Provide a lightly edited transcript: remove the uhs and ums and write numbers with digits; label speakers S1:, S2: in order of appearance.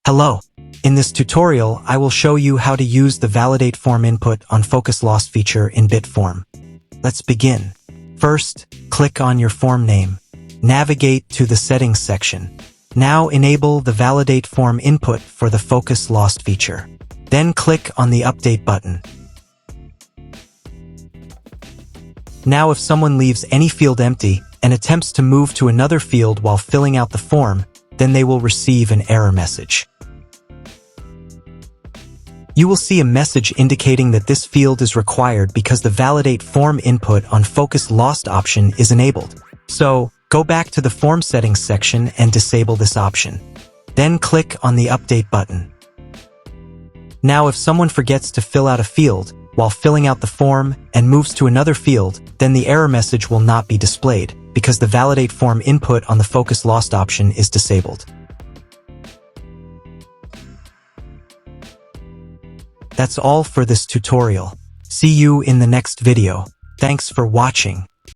S1: Hello. In this tutorial, I will show you how to use the Validate Form input on Focus Lost feature in Bitform. Let's begin. First, click on your form name. Navigate to the Settings section. Now enable the Validate Form input for the Focus Lost feature. Then click on the Update button. Now if someone leaves any field empty and attempts to move to another field while filling out the form, then they will receive an error message. You will see a message indicating that this field is required because the Validate Form input on Focus Lost option is enabled. So, go back to the Form Settings section and disable this option. Then click on the Update button. Now if someone forgets to fill out a field while filling out the form and moves to another field, then the error message will not be displayed because the Validate Form input on the Focus Lost option is disabled. That's all for this tutorial. See you in the next video. Thanks for watching.